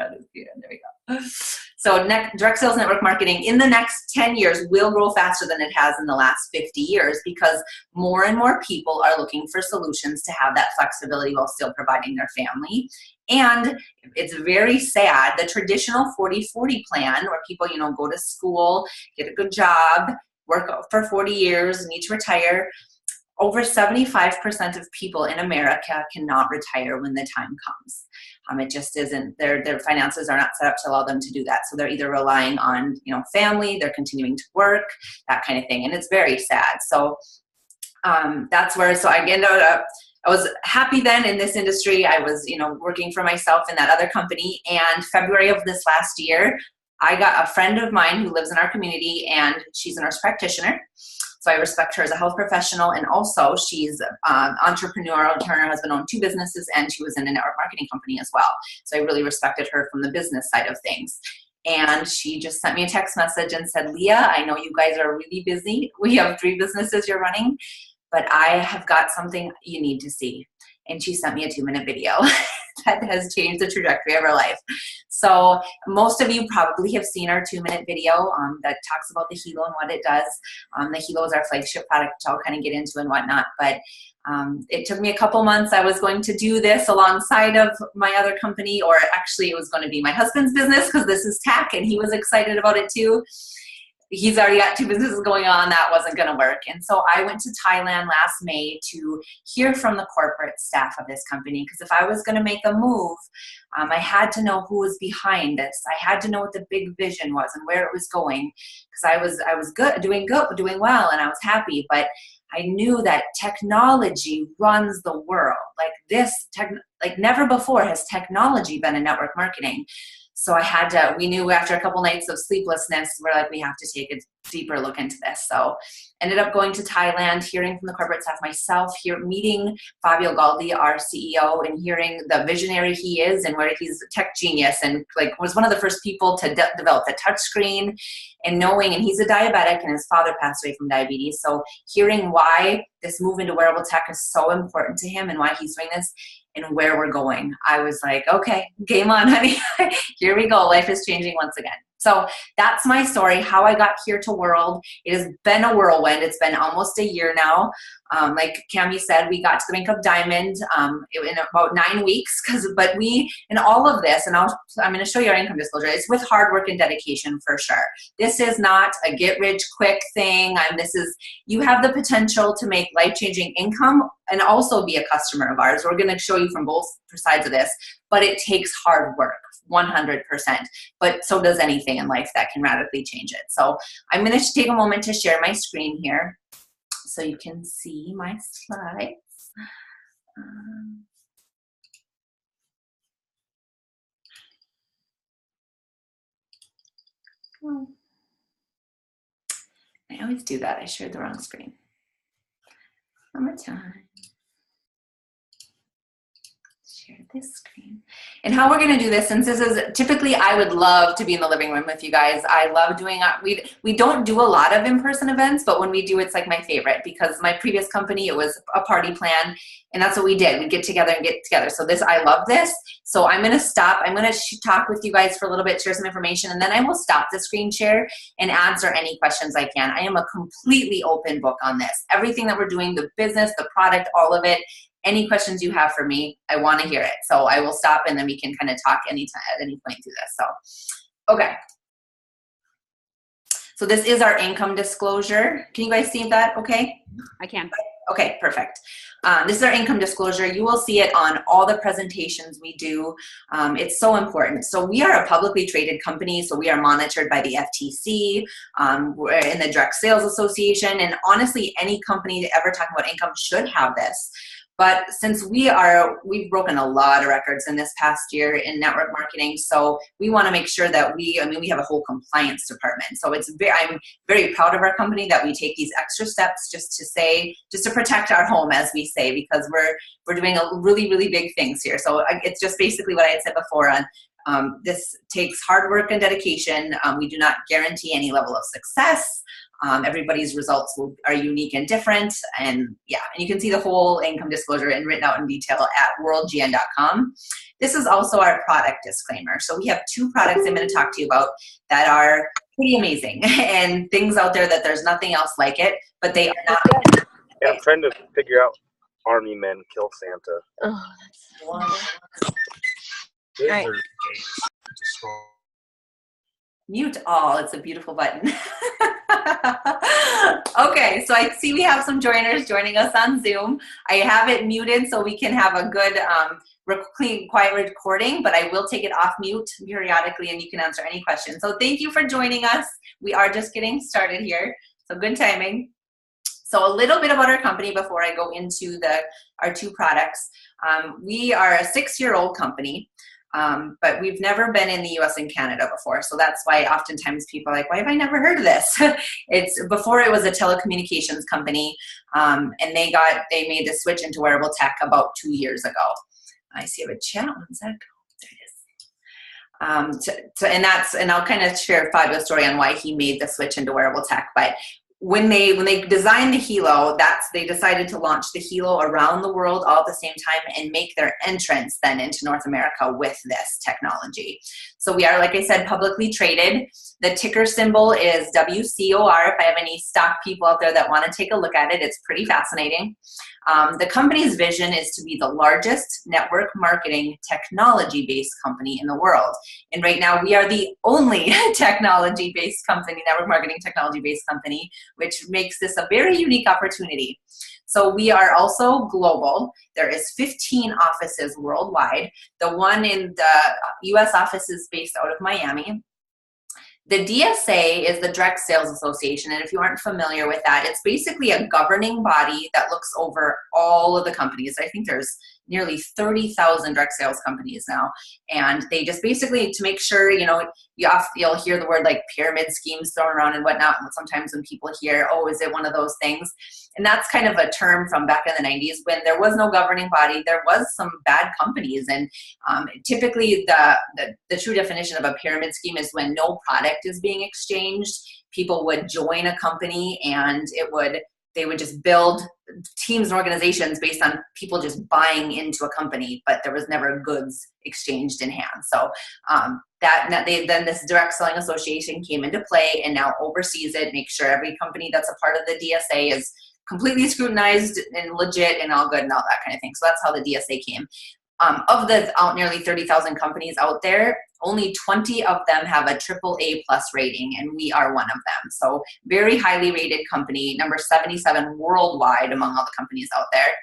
There we go. So direct sales network marketing in the next 10 years will grow faster than it has in the last 50 years because more and more people are looking for solutions to have that flexibility while still providing their family. And it's very sad, the traditional 40-40 plan where people, go to school, get a good job, work for 40 years, need to retire. Over 75% of people in America cannot retire when the time comes. It just isn't, their finances are not set up to allow them to do that. So they're either relying on, family, they're continuing to work, that kind of thing. And it's very sad. So that's where, so I ended up, I was happy then in this industry. I was, working for myself in that other company. And February of this last year, I got a friend of mine who lives in our community and she's a nurse practitioner. So I respect her as a health professional, and also she's entrepreneurial. Her and her husband own 2 businesses, and she was in a network marketing company as well. So I really respected her from the business side of things. And she just sent me a text message and said, Leah, I know you guys are really busy. We have 3 businesses you're running, but I have got something you need to see. And she sent me a 2-minute video that has changed the trajectory of her life. So most of you probably have seen our 2-minute video that talks about the Helo and what it does. The Helo is our flagship product, which I'll kind of get into and whatnot. But it took me a couple months. I was going to do this alongside of my other company, or actually it was going to be my husband's business because this is tech and he was excited about it too. He's already got 2 businesses going on. That wasn't going to work. And so I went to Thailand last May to hear from the corporate staff of this company. Because if I was going to make a move, I had to know who was behind this. I had to know what the big vision was and where it was going. Because I was doing well, and I was happy. But I knew that technology runs the world. Like never before has technology been in network marketing. So we knew after a couple nights of sleeplessness, we're like, we have to take a deeper look into this. So ended up going to Thailand, hearing from the corporate staff myself, meeting Fabio Galdi, our CEO, and hearing the visionary he is and where he's a tech genius and was one of the first people to develop the touch screen, and knowing, and he's a diabetic and his father passed away from diabetes. So hearing why this move into wearable tech is so important to him and why he's doing this and where we're going, I was like, okay, game on, honey. Here we go. Life is changing once again. So that's my story, how I got here to World. It has been a whirlwind. It's been almost a year now. Like Kammi said, we got to the rank of Diamond in about 9 weeks. But in all of this, and I'm going to show you our income disclosure, it's with hard work and dedication for sure. This is not a get-rich-quick thing. You have the potential to make life-changing income and also be a customer of ours. We're going to show you from both sides of this, but it takes hard work. 100%, but so does anything in life that can radically change it. So I'm going to take a moment to share my screen here so you can see my slides. I always do that. I shared the wrong screen. One more time. Share this screen. And how we're going to do this, since this is typically, I would love to be in the living room with you guys. I love doing, we don't do a lot of in-person events, but when we do, it's like my favorite, because my previous company, it was a party plan, and that's what we did. We'd get together. So I love this. So I'm going to stop. I'm going to talk with you guys for a little bit, share some information, and then I will stop the screen share and answer any questions I can. I am a completely open book on this. Everything that we're doing, the business, the product, all of it. Any questions you have for me, I want to hear it. So I will stop and then we can kind of talk anytime at any point through this. So, okay. So this is our income disclosure. Can you guys see that okay? I can. Okay, perfect. This is our income disclosure. You will see it on all the presentations we do. It's so important. So we are a publicly traded company, so we are monitored by the FTC. We're in the Direct Sales Association, and honestly, any company that ever talking about income should have this. But since we've broken a lot of records in this past year in network marketing, so we want to make sure that we have a whole compliance department. So I'm very proud of our company that we take these extra steps just to protect our home, as we say, because we're doing a really, really big things here. So it's just basically what I had said before on this takes hard work and dedication. We do not guarantee any level of success. Everybody's results are unique and different. And yeah, and you can see the whole income disclosure and written out in detail at worldgn.com. This is also our product disclaimer. So we have 2 products I'm going to talk to you about that are pretty amazing and things out there that there's nothing else like it, but they are not. Yeah, I'm trying to figure out Army Men Kill Santa. Oh, that's Those Right. are games to scroll. Mute all. It's a beautiful button. Okay, so I see we have some joiners joining us on Zoom. I have it muted so we can have a good clean, quiet recording, but I will take it off mute periodically and you can answer any questions. So thank you for joining us. We are just getting started here, so good timing. So a little bit about our company before I go into our 2 products. We are a 6-year-old company. But we've never been in the US and Canada before. So that's why oftentimes people are like, why have I never heard of this? It's before it was a telecommunications company. And they made the switch into wearable tech about 2 years ago. I see a chat. One sec. There it is. And I'll kind of share a fabulous story on why he made the switch into wearable tech. But when they designed the Helo, they decided to launch the Helo around the world all at the same time and make their entrance then into North America with this technology. So we are, like I said, publicly traded. The ticker symbol is WCOR. If I have any stock people out there that want to take a look at it, it's pretty fascinating. The company's vision is to be the largest network marketing technology-based company in the world. And right now we are the only technology-based company, network marketing technology-based company, which makes this a very unique opportunity. So we are also global. There is 15 offices worldwide. The one in the US office is based out of Miami. The DSA is the Direct Sales Association, and if you aren't familiar with that, it's basically a governing body that looks over all of the companies. I think there's nearly 30,000 direct sales companies now, and they just basically, to make sure, you'll hear the word like pyramid schemes thrown around and whatnot, and sometimes when people hear, oh, is it one of those things? And that's kind of a term from back in the 90s when there was no governing body. There was some bad companies, and typically the true definition of a pyramid scheme is when no product is being exchanged. People would join a company and they would just build teams and organizations based on people just buying into a company, but there was never goods exchanged in hand. So then this Direct Selling Association came into play and now oversees it, makes sure every company that's a part of the DSA is completely scrutinized and legit and all good and all that kind of thing. So that's how the DSA came. Of the nearly 30,000 companies out there, only 20 of them have a AAA+ rating, and we are one of them. So very highly rated company, number 77 worldwide among all the companies out there.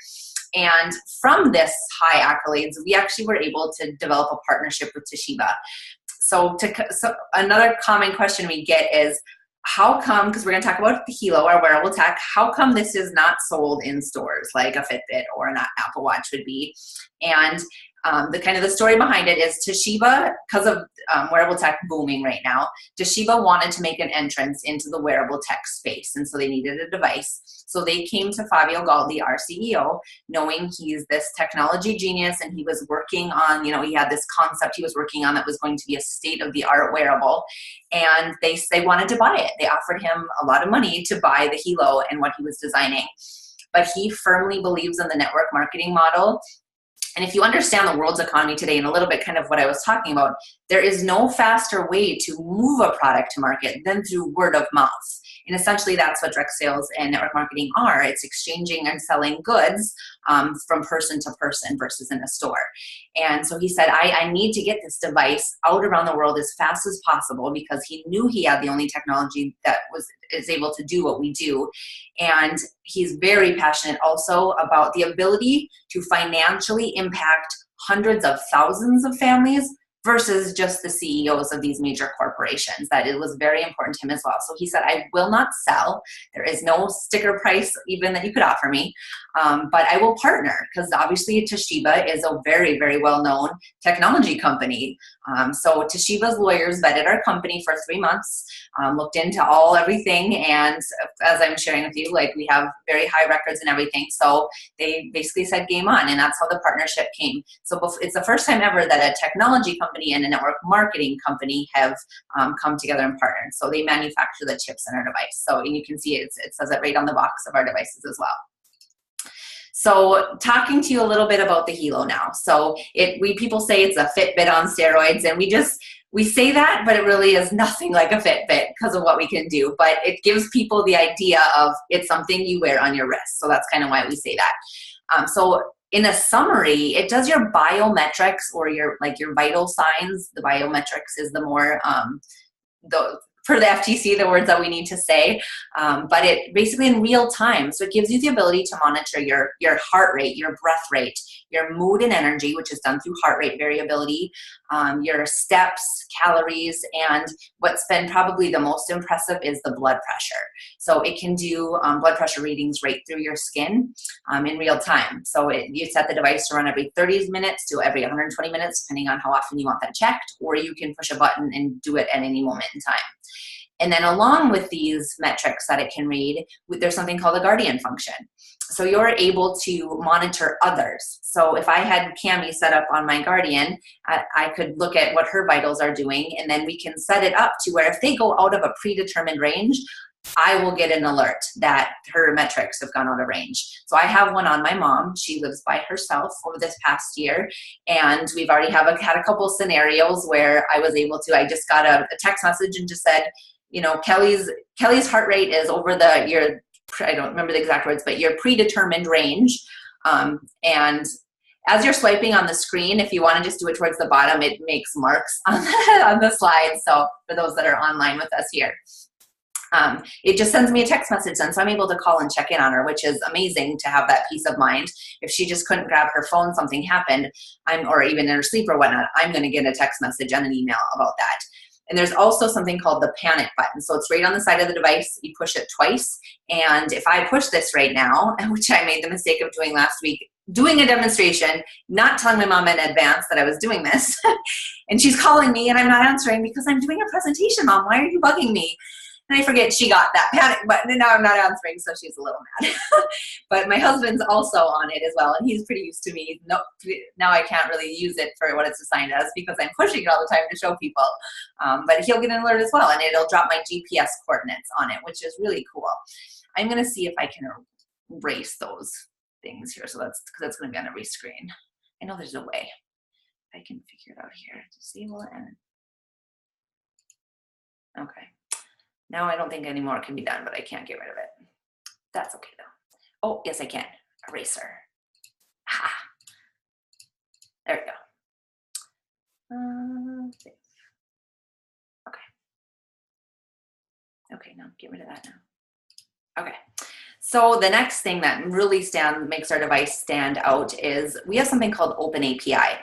And from this high accolades, we actually were able to develop a partnership with Toshiba. So another common question we get is, how come, because we're going to talk about the Helo, our wearable tech, how come this is not sold in stores like a Fitbit or an Apple Watch would be? And the story behind it is Toshiba, because of wearable tech booming right now, Toshiba wanted to make an entrance into the wearable tech space, and so they needed a device. So they came to Fabio Galdi, our CEO, knowing he's this technology genius, and he was working on, he had this concept he was working on that was going to be a state-of-the-art wearable, and they wanted to buy it. They offered him a lot of money to buy the Helo and what he was designing. But he firmly believes in the network marketing model. And if you understand the world's economy today and a little bit kind of what I was talking about, there is no faster way to move a product to market than through word of mouth. And essentially that's what direct sales and network marketing are. It's exchanging and selling goods from person to person versus in a store. And so he said, I need to get this device out around the world as fast as possible, because he knew he had the only technology that is able to do what we do. And he's very passionate also about the ability to financially impact hundreds of thousands of families versus just the CEOs of these major corporations. That it was very important to him as well. So he said, I will not sell. There is no sticker price even that you could offer me, but I will partner, because obviously Toshiba is a very, very well-known technology company. So Toshiba's lawyers vetted our company for 3 months, looked into everything, and as I'm sharing with you, we have very high records and everything. So they basically said game on, and that's how the partnership came. So it's the first time ever that a technology company company and a network marketing company have come together and partnered. So they manufacture the chips in our device. So and you can see it says it right on the box of our devices as well. So talking to you a little bit about the Helo now. So people say it's a Fitbit on steroids, and we say that, but it really is nothing like a Fitbit because of what we can do. But it gives people the idea of it's something you wear on your wrist. So that's kind of why we say that. So in a summary, it does your biometrics or your vital signs. The biometrics is the more for the FTC, the words that we need to say, but it basically in real time. So it gives you the ability to monitor your heart rate, your breath rate, your mood and energy, which is done through heart rate variability, your steps, calories, and what's been probably the most impressive is the blood pressure. So it can do blood pressure readings right through your skin in real time. So you set the device to run every 30 minutes to every 120 minutes, depending on how often you want that checked, or you can push a button and do it at any moment in time. And then along with these metrics that it can read, there's something called a guardian function. So you're able to monitor others. So if I had Kammi set up on my guardian, I could look at what her vitals are doing, and then we can set it up to where if they go out of a predetermined range, I will get an alert that her metrics have gone out of range. So I have one on my mom. She lives by herself over this past year, and we've already had a couple scenarios where I was able to, I just got a text message and just said, you know, Kelly's heart rate is over your, I don't remember the exact words, but your predetermined range. And as you're swiping on the screen, if you want to just do it towards the bottom, it makes marks on the slide. So for those that are online with us here, it just sends me a text message then. So I'm able to call and check in on her, which is amazing to have that peace of mind. If she just couldn't grab her phone, something happened, or even in her sleep or whatnot, I'm going to get a text message and an email about that. And there's also something called the panic button. So it's right on the side of the device. You push it twice. And if I push this right now, which I made the mistake of doing last week, doing a demonstration, not telling my mom in advance that I was doing this, and she's calling me and I'm not answering because I'm doing a presentation, Mom. Why are you bugging me? And I forget she got that panic button, and now I'm not answering, so she's a little mad. But my husband's also on it as well, and he's pretty used to me. Nope, now I can't really use it for what it's assigned as because I'm pushing it all the time to show people. But he'll get an alert as well, and it'll drop my GPS coordinates on it, which is really cool. I'm going to see if I can erase those things here. So that's because that's going to be on a rescreen. I know there's a way. I can figure it out here. Disable it and okay. Now I don't think any more can be done, but I can't get rid of it. That's okay though. Oh, yes I can. Eraser. Ha. There we go. Save. Okay. Okay, now get rid of that now. Okay. So the next thing that really makes our device stand out is we have something called Open API.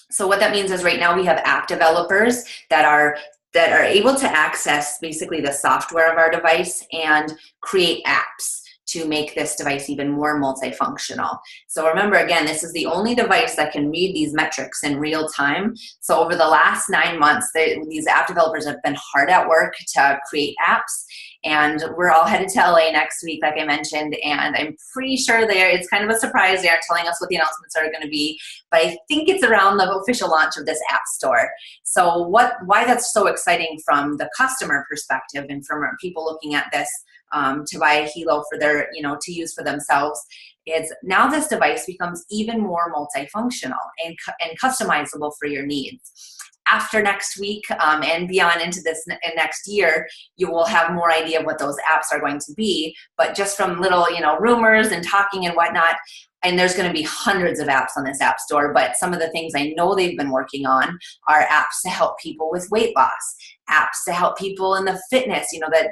So what that means is right now we have app developers that are able to access basically the software of our device and create apps to make this device even more multifunctional. So remember, again, this is the only device that can read these metrics in real time. So over the last 9 months, these app developers have been hard at work to create apps. And we're all headed to LA next week, like I mentioned, and I'm pretty sure it's kind of a surprise. They aren't telling us what the announcements are going to be, but I think it's around the official launch of this app store. So why that's so exciting from the customer perspective and from people looking at this to buy a Helo for their, to use for themselves, is now this device becomes even more multifunctional and customizable for your needs. After next week and beyond into this next year, you will have more idea of what those apps are going to be. But just from little, rumors and talking and whatnot, and there's going to be hundreds of apps on this app store, but some of the things I know they've been working on are apps to help people with weight loss, apps to help people in the fitness, that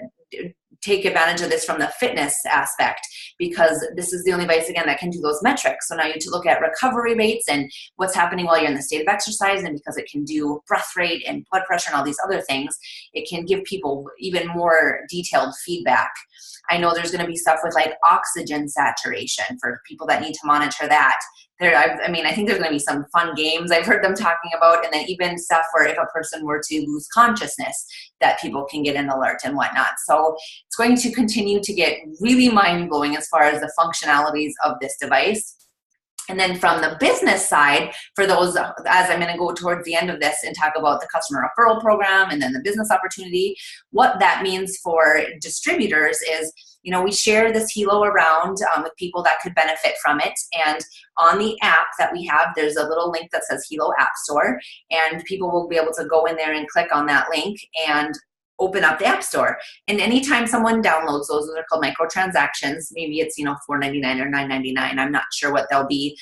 take advantage of this from the fitness aspect, because this is the only device, again, that can do those metrics. So now you have to look at recovery rates and what's happening while you're in the state of exercise, and because it can do breath rate and blood pressure and all these other things, it can give people even more detailed feedback. I know there's going to be stuff with like oxygen saturation for people that need to monitor that. I think there's going to be some fun games I've heard them talking about, and then even stuff where if a person were to lose consciousness, that people can get an alert and whatnot. So it's going to continue to get really mind-blowing as far as the functionalities of this device. And then from the business side, for those, as I'm going to go towards the end of this and talk about the customer referral program and then the business opportunity, what that means for distributors is, you know, we share this Helo around with people that could benefit from it. And on the app that we have, there's a little link that says Helo App Store, and people will be able to go in there and click on that link and open up the App Store. And anytime someone downloads those are called microtransactions. Maybe it's, you know, $4.99 or $9.99. I'm not sure what they'll be.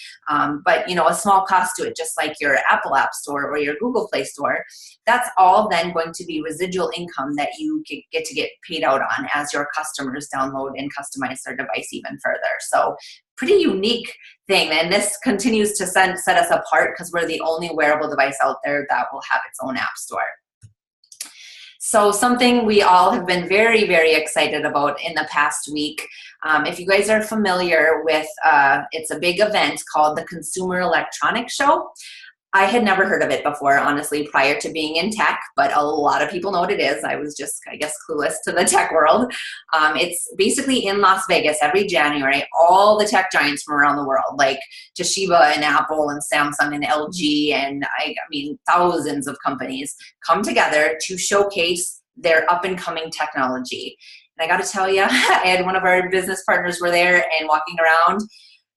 But, you know, a small cost to it, just like your Apple App Store or your Google Play Store. That's all then going to be residual income that you get to get paid out on as your customers download and customize their device even further. So pretty unique thing. And this continues to set us apart because we're the only wearable device out there that will have its own app store. So something we all have been very, very excited about in the past week. If you guys are familiar with, it's a big event called the Consumer Electronics Show. I had never heard of it before, honestly, prior to being in tech, but a lot of people know what it is. I was just, I guess, clueless to the tech world. It's basically in Las Vegas every January. All the tech giants from around the world, like Toshiba and Apple and Samsung and LG and I mean, thousands of companies come together to showcase their up-and-coming technology. And I got to tell you, I had one of our business partners were there and walking around.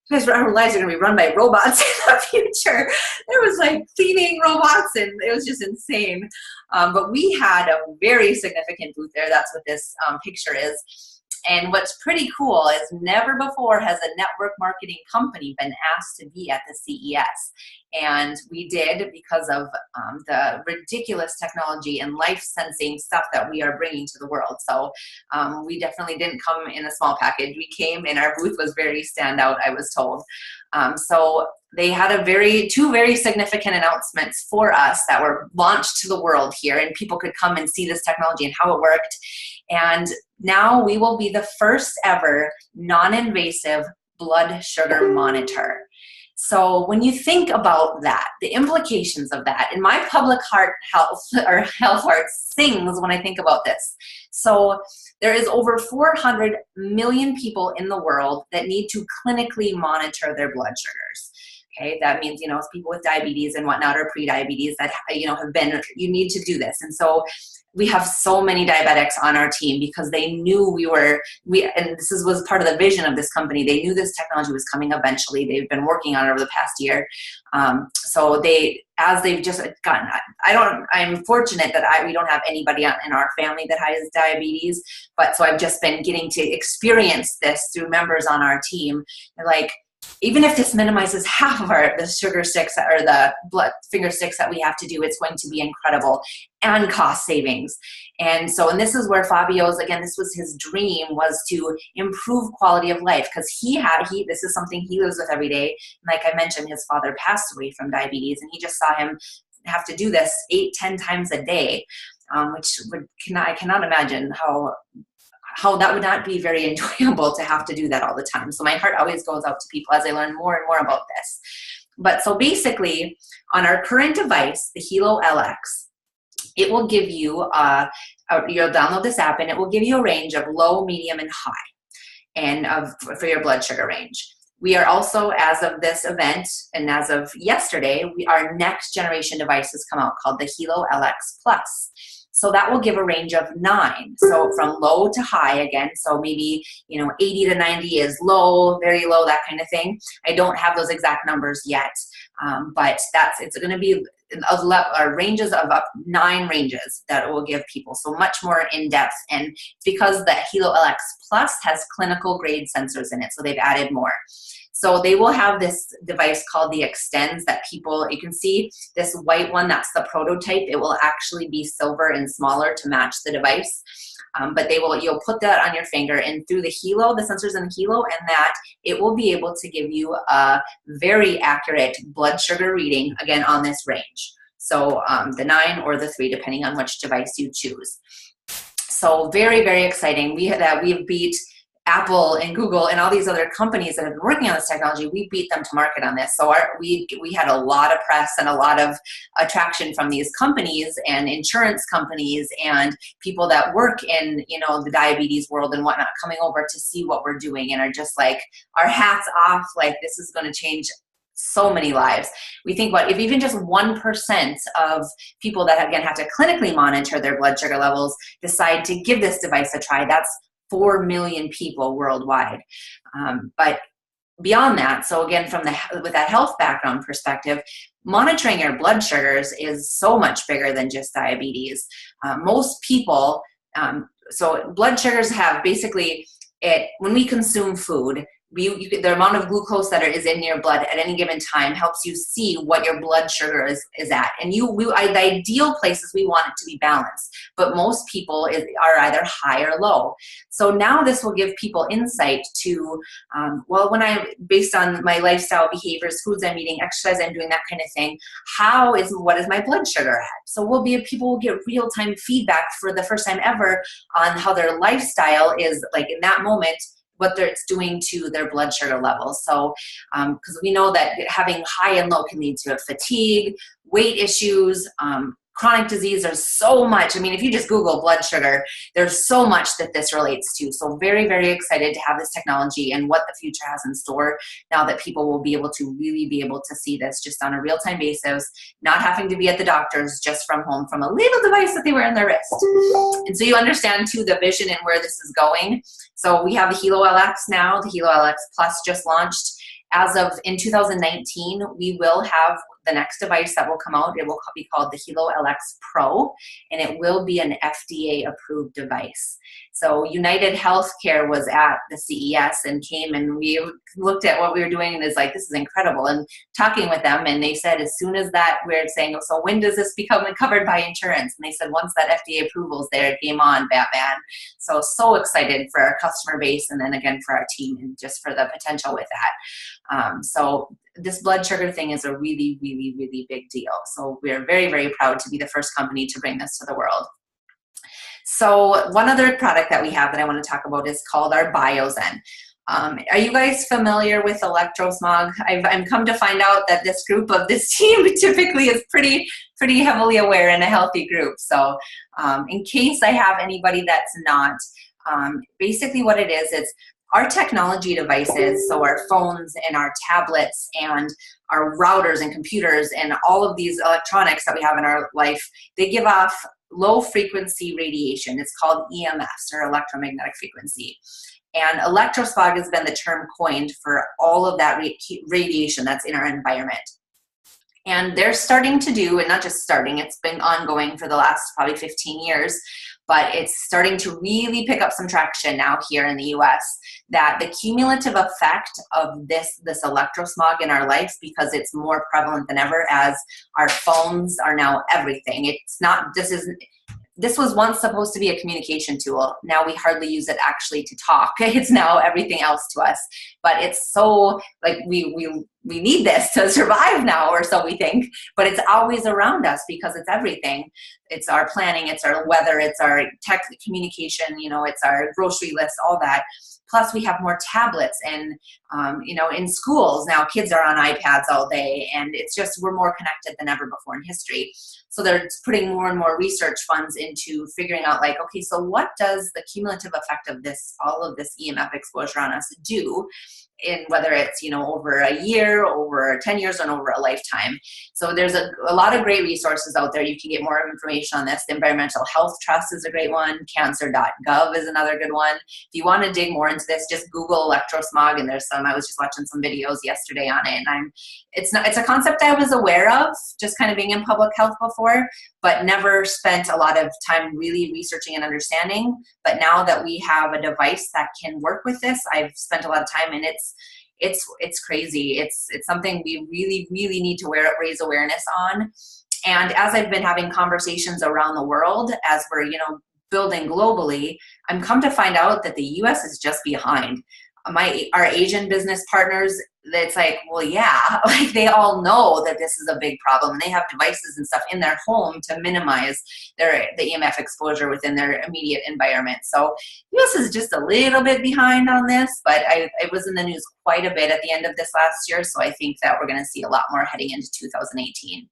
Because our lives are going to be run by robots in the future. There was like cleaning robots, and it was just insane. But we had a very significant booth there. That's what this picture is. And what's pretty cool is never before has a network marketing company been asked to be at the CES. And we did because of the ridiculous technology and life sensing stuff that we are bringing to the world. So we definitely didn't come in a small package. We came and our booth was very standout, I was told. So they had two very significant announcements for us that were launched to the world here, and people could come and see this technology and how it worked. And now we will be the first ever non-invasive blood sugar monitor. So when you think about that, the implications of that, and my public heart health heart sings when I think about this. So there is over 400 million people in the world that need to clinically monitor their blood sugars. Okay, that means, you know, people with diabetes and whatnot, or pre-diabetes that, you know, you need to do this. And so we have so many diabetics on our team because they knew and this was part of the vision of this company. They knew this technology was coming eventually. They've been working on it over the past year. So as they've just gotten, I'm fortunate that we don't have anybody in our family that has diabetes, but so I've just been getting to experience this through members on our team. They're like, even if this minimizes half of the sugar sticks or the blood finger sticks that we have to do, it's going to be incredible and cost savings. And this is where Fabio's, again, this was his dream, was to improve quality of life, because this is something he lives with every day. Like I mentioned, his father passed away from diabetes, and he just saw him have to do this 8-10 times a day, which I cannot imagine how that would not be very enjoyable to have to do that all the time. So my heart always goes out to people as I learn more and more about this. But so basically, on our current device, the Helo LX, it will give you, you'll download this app, and it will give you a range of low, medium, and high, and for your blood sugar range. We are also, as of this event, and as of yesterday, our next generation device has come out called the Helo LX Plus. So that will give a range of 9. So from low to high again. So maybe, 80 to 90 is low, very low, that kind of thing. I don't have those exact numbers yet, but it's going to be ranges of up 9 ranges that it will give people. So much more in depth. And it's because the Helo LX Plus has clinical grade sensors in it. So they've added more. So they will have this device called the Extends that you can see this white one, that's the prototype. It will actually be silver and smaller to match the device. But you'll put that on your finger, and through the Helo, the sensors in the Helo, and that it will be able to give you a very accurate blood sugar reading, again, on this range. So the 9 or the 3, depending on which device you choose. So very, very exciting. We've beat Apple and Google and all these other companies that have been working on this technology. We beat them to market on this. So we had a lot of press and a lot of attraction from these companies and insurance companies and people that work in, the diabetes world and whatnot, coming over to see what we're doing, and are just like, our hats off, like, this is going to change so many lives. We think about if even just 1% of people that, again, have to clinically monitor their blood sugar levels decide to give this device a try, that's 4 million people worldwide. But beyond that, so again, with that health background perspective, monitoring your blood sugars is so much bigger than just diabetes. Most people, so blood sugars have basically, when we consume food, the amount of glucose that is in your blood at any given time helps you see what your blood sugar is at. And the ideal places, we want it to be balanced, but most people are either high or low. So now this will give people insight to, based on my lifestyle behaviors, foods I'm eating, exercise I'm doing, that kind of thing, what is my blood sugar at? So people will get real-time feedback for the first time ever on how their lifestyle is, like in that moment, what it's doing to their blood sugar levels. So, because we know that having high and low can lead to fatigue, weight issues, chronic disease. There's so much. I mean, if you just Google blood sugar, there's so much that this relates to. So very, very excited to have this technology and what the future has in store now that people will be able to really be able to see this just on a real-time basis, not having to be at the doctor's, just from home, from a little device that they wear on their wrist. And so you understand too the vision and where this is going. So we have the Helo LX now. The Helo LX Plus just launched. As of in 2019, we will have the next device that will come out. It will be called the Helo LX Pro, and it will be an FDA-approved device. So United Healthcare was at the CES and came, and we looked at what we were doing, and it's like, this is incredible. And talking with them, and they said, as soon as that, we're saying, so when does this become covered by insurance? And they said, once that FDA approval is there, game on, Batman. So excited for our customer base, and then again for our team, and just for the potential with that. So this blood sugar thing is a really, really, really big deal. So we're very, very proud to be the first company to bring this to the world. So one other product that we have that I want to talk about is called our BioZen. Are you guys familiar with electrosmog? I've come to find out that this group of this team typically is pretty heavily aware in a healthy group. So in case I have anybody that's not, basically what it is, it's our technology devices, so our phones and our tablets and our routers and computers and all of these electronics that we have in our life, they give off low frequency radiation. It's called EMFs, or electromagnetic frequency. And electrosmog has been the term coined for all of that radiation that's in our environment. And they're starting to do, and not just starting, it's been ongoing for the last probably 15 years, but it's starting to really pick up some traction now here in the US, that the cumulative effect of this electrosmog in our life, because it's more prevalent than ever as our phones are now everything. It's not, this was once supposed to be a communication tool. Now we hardly use it actually to talk. It's now everything else to us. But it's so, like, we need this to survive now, or so we think. But it's always around us because it's everything. It's our planning, it's our weather, it's our tech communication, it's our grocery list, all that. Plus we have more tablets, and in schools now kids are on iPads all day, and it's just, we're more connected than ever before in history. So they're putting more and more research funds into figuring out, like, okay, so what does the cumulative effect of all of this EMF exposure on us do, in whether it's over a year, over 10 years, and over a lifetime. So there's a lot of great resources out there. You can get more information on this. The Environmental Health Trust is a great one. Cancer.gov is another good one. If you want to dig more into this, just Google electrosmog, and there's I was just watching some videos yesterday on it, and it's a concept I was aware of, just kind of being in public health before, but never spent a lot of time really researching and understanding. But now that we have a device that can work with this, I've spent a lot of time, and it's crazy. It's something we really, really need to raise awareness on. And as I've been having conversations around the world, as we're building globally, I'm come to find out that the US is just behind. Our Asian business partners, it's like, well, yeah, like they all know that this is a big problem, and they have devices and stuff in their home to minimize the EMF exposure within their immediate environment. So US is just a little bit behind on this, but it was in the news quite a bit at the end of this last year, so I think that we're going to see a lot more heading into 2018.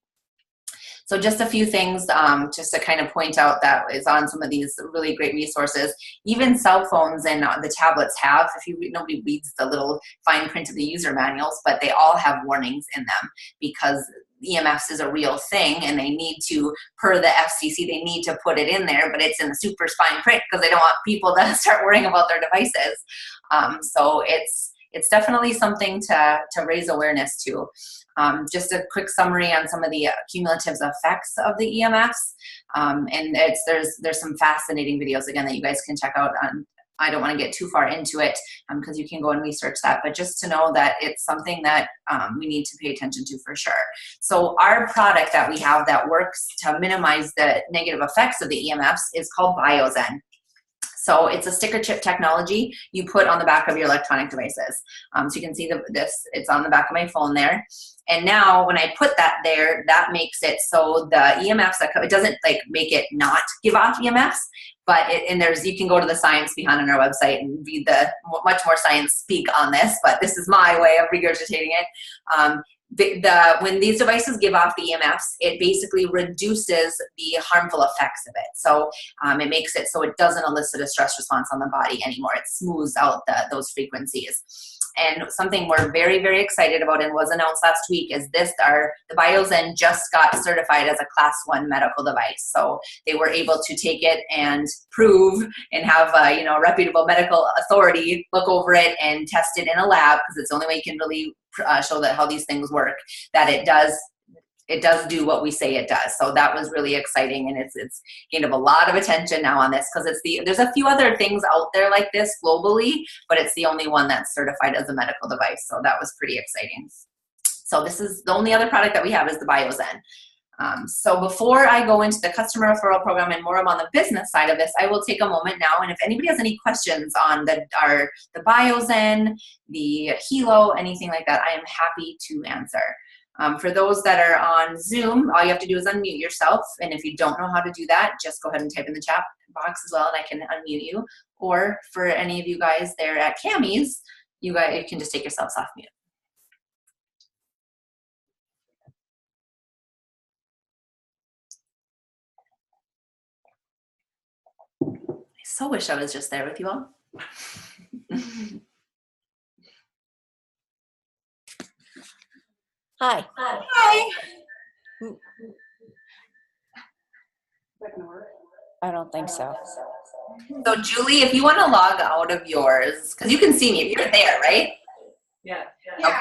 So just a few things just to kind of point out that is on some of these really great resources. Even cell phones and the tablets have, nobody reads the little fine print of the user manuals, but they all have warnings in them because EMFs is a real thing and they need to, per the FCC, they need to put it in there, but it's in the super fine print because they don't want people to start worrying about their devices. So it's definitely something to raise awareness to. Just a quick summary on some of the cumulative effects of the EMFs. And there's some fascinating videos, again, that you guys can check out on. I don't want to get too far into it because you can go and research that, but just to know that it's something that we need to pay attention to for sure. So our product that we have that works to minimize the negative effects of the EMFs is called BioZen. So it's a sticker chip technology you put on the back of your electronic devices. So you can see it's on the back of my phone there. And now when I put that there, that makes it so the EMFs, it doesn't like make it not give off EMFs, but you can go to the science behind on our website and read the much more science speak on this, but this is my way of regurgitating it. When these devices give off the EMFs, it basically reduces the harmful effects of it. So it makes it so it doesn't elicit a stress response on the body anymore. It smooths out those frequencies. And something we're very, very excited about and was announced last week is the BioZen just got certified as a Class 1 medical device. So they were able to take it and prove and have a reputable medical authority look over it and test it in a lab, because it's the only way you can really show that how these things work, that it does do what we say it does. So that was really exciting, and it's gained up a lot of attention now on this because there's a few other things out there like this globally, but it's the only one that's certified as a medical device. So that was pretty exciting. So this is the only other product that we have is the BioZen. So before I go into the customer referral program and more on the business side of this, I will take a moment now, and if anybody has any questions on the BioZen, the Helo, anything like that, I am happy to answer. For those that are on Zoom, all you have to do is unmute yourself, and if you don't know how to do that, just go ahead and type in the chat box as well, and I can unmute you. Or for any of you guys there at Kammi's, you can just take yourselves off mute. I so wish I was just there with you all. Hi. Hi. I don't think so. So Julie, if you want to log out of yours, because you can see me, you're there, right? Yeah. Okay.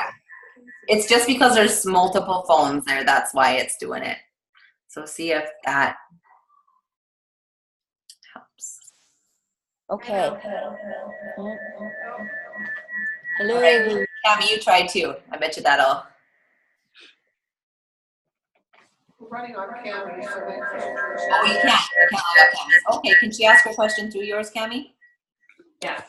It's just because there's multiple phones there, that's why it's doing it. So see if that helps. Okay. Hello. Right. Kammi, you try too. I bet you that'll. We're running on Kammi, so Oh, you can't. You can't log out Kammi's. Okay, can she ask her question through yours, Kammi? Yeah.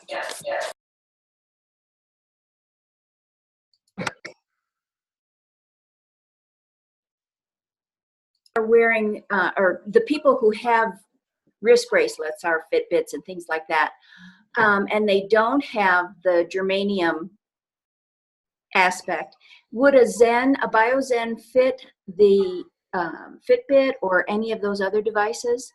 Are wearing, or the people who have wrist bracelets are Fitbits and things like that, and they don't have the germanium aspect. Would a BioZen fit the Fitbit or any of those other devices?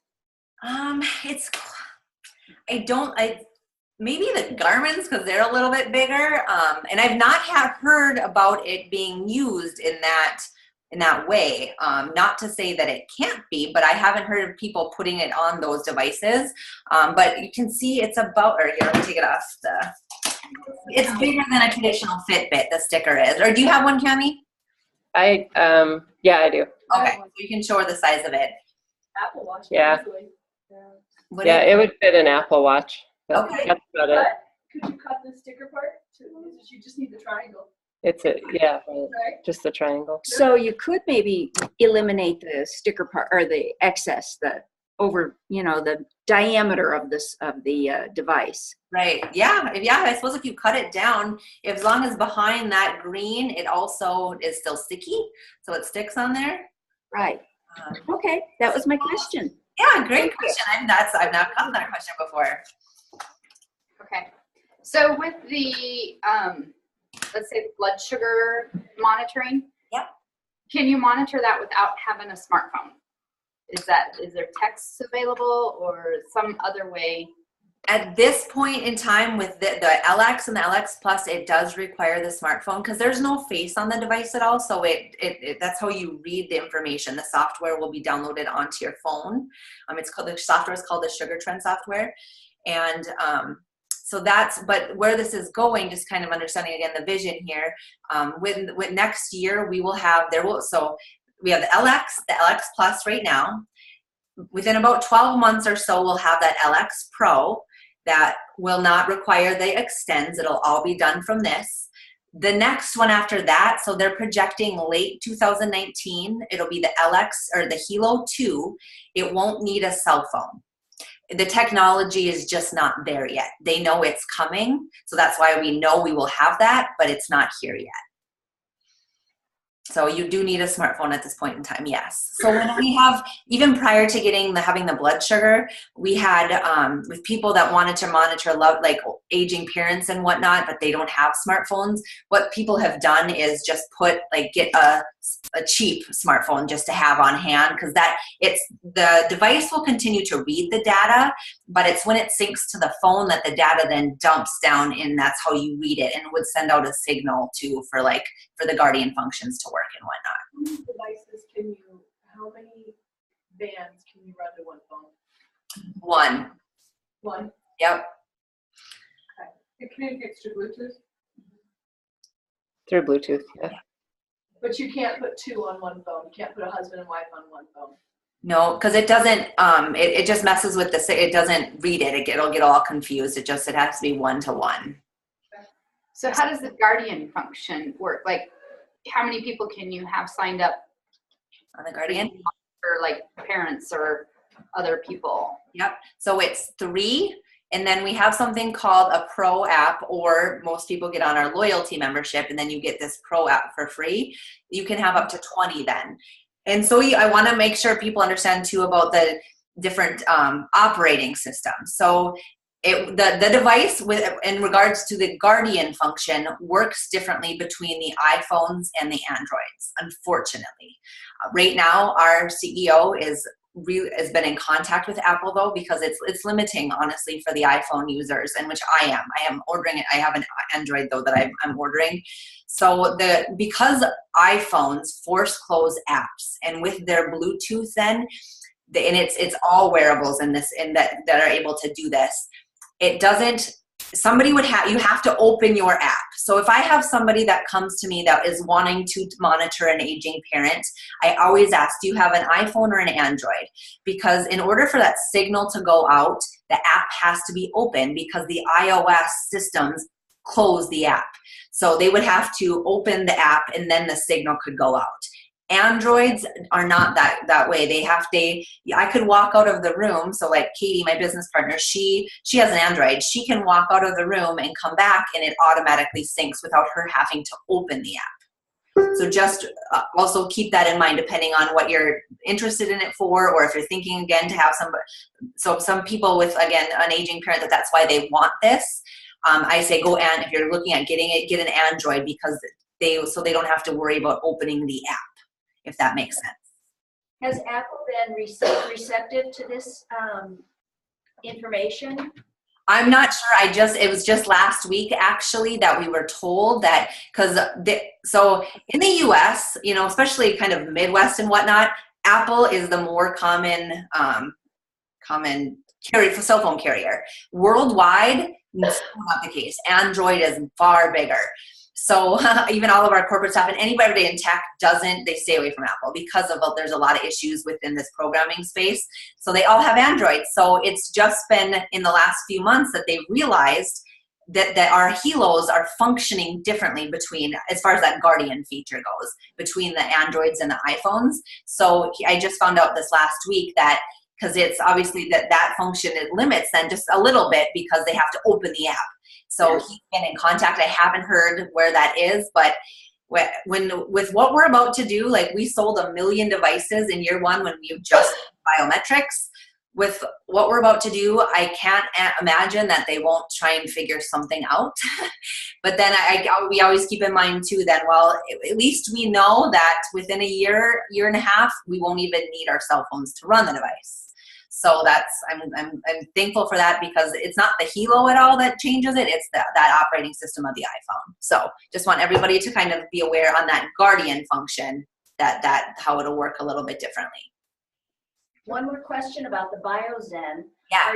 Maybe the Garmin's, because they're a little bit bigger, and I've not heard about it being used in that way. Not to say that it can't be, but I haven't heard of people putting it on those devices. But you can see it's about, or here, let me take it off. It's bigger than a traditional Fitbit, the sticker is. Or do you have one, Kammi? Yeah, I do. Okay, so you can show her the size of it. Apple Watch. Yeah. It would fit an Apple Watch. Okay. That's about it. Could you cut the sticker part too? You just need the triangle. Just the triangle. So you could maybe eliminate the sticker part or the excess, the diameter of the device. Right. Yeah. I suppose if you cut it down, as long as behind that green, it also is still sticky, so it sticks on there. Right. Okay, that was my question. Yeah, great question. I've not gotten that question before. Okay. So with the, let's say blood sugar monitoring. Yep. can you monitor that without having a smartphone? Is there texts available or some other way? At this point in time with the LX and the LX Plus, it does require the smartphone because there's no face on the device at all. So that's how you read the information. The software will be downloaded onto your phone. The software is called the Sugar Trend software. And so but where this is going, just kind of understanding again the vision here, with next year we have the LX, the LX Plus right now. Within about 12 months or so, we'll have that LX Pro that will not require the extends. It'll all be done from this. The next one after that, so they're projecting late 2019, it'll be the LX or the Helo 2. It won't need a cell phone. The technology is just not there yet. They know it's coming, so that's why we know we will have that, but it's not here yet. So you do need a smartphone at this point in time, yes. So when we have, even prior to having the blood sugar, we had with people that wanted to monitor like aging parents and whatnot, but they don't have smartphones. What people have done is just get a cheap smartphone just to have on hand, because the device will continue to read the data, but it's when it syncs to the phone that the data then dumps down, and that's how you read it, and would send out a signal for the Guardian functions to work and whatnot. How many devices how many bands can you run to one phone? One. One? Yep. Okay. It communicates through Bluetooth, Through Bluetooth, yeah. but you can't put two on one phone. You can't put a husband and wife on one phone. No, because it doesn't, it just messes with it doesn't read it. It'll get all confused. It has to be one-to-one. So how does the Guardian function work? Like, how many people can you have signed up On the Guardian? for like parents or other people? Yep. So it's 3. And then we have something called a Pro app, or most people get on our loyalty membership, and then you get this Pro app for free. You can have up to 20 then. And so I want to make sure people understand too about the different operating systems. So the device, in regards to the Guardian function, works differently between the iPhones and the Androids, unfortunately. Right now, our CEO has been in contact with Apple, though, because it's limiting, honestly, for the iPhone users, and which I am ordering it. I have an Android, though, that I'm ordering. So because iPhones force close apps, and with their Bluetooth then, and it's all wearables that are able to do this. It doesn't, you have to open your app. So if I have somebody that comes to me that is wanting to monitor an aging parent, I always ask, do you have an iPhone or an Android? Because in order for that signal to go out, the app has to be open, because the iOS systems close the app. So they would have to open the app, and then the signal could go out. Androids are not that way. I could walk out of the room. So like Katie, my business partner, she has an Android. She can walk out of the room and come back, and it automatically syncs without her having to open the app. So just also keep that in mind, depending on what you're interested in it for, or if you're thinking again to have some people with, again, an aging parent, that's why they want this. I say if you're looking at getting it, get an Android, because so they don't have to worry about opening the app, if that makes sense. Has Apple been receptive to this information? I'm not sure. It was just last week, actually, that we were told that, so in the US, especially kind of Midwest and whatnot, Apple is the more common cell phone carrier. Worldwide, that's not the case. Android is far bigger. So even all of our corporate staff and anybody in tech they stay away from Apple, because there's a lot of issues within this programming space. So they all have Android. So it's just been in the last few months that they've realized that our Helos are functioning differently as far as that Guardian feature goes, between the Androids and the iPhones. So I just found out this last week that, because it's obviously that function, it limits then just a little bit, because they have to open the app. So he's been in contact. I haven't heard where that is, but with what we're about to do, like we sold 1 million devices in year 1 when we just biometrics. with what we're about to do, I can't imagine that they won't try and figure something out. But then we always keep in mind too that, well, at least we know that within a year and a half, we won't even need our cell phones to run the device. So I'm thankful for that, because it's not the Helo at all that changes it. It's that operating system of the iPhone. So just want everybody to kind of be aware on that Guardian function, that how it'll work a little bit differently. One more question about the BioZen. Yeah.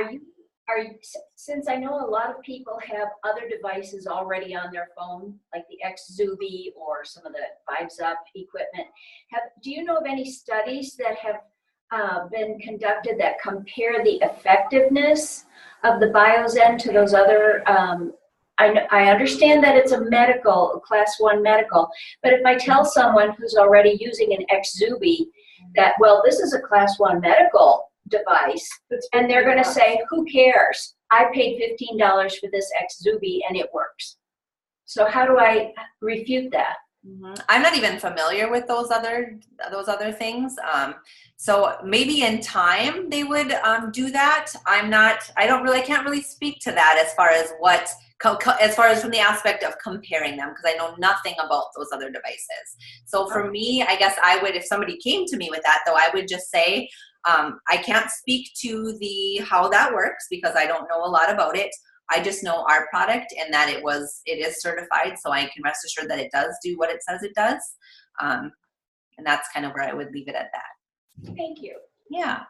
Are you, since I know a lot of people have other devices already on their phone, like the Xzubi or some of the Vibes Up equipment, do you know of any studies that have been conducted that compare the effectiveness of the BioZen to those other, I understand that it's a class 1 medical, but if I tell someone who's already using an Xzubi that, well, this is a class 1 medical device, and they're going to say, who cares? I paid $15 for this Xzubi and it works. So how do I refute that? I'm not even familiar with those other things. So maybe in time they would do that. I can't really speak to that as far as from the aspect of comparing them, because I know nothing about those other devices. So for me, I guess I would, if somebody came to me with that, though, I would just say, I can't speak to how that works, because I don't know a lot about it. I just know our product and that it is certified, so I can rest assured that it does do what it says it does. And that's kind of where I would leave it at that. Thank you. Yeah.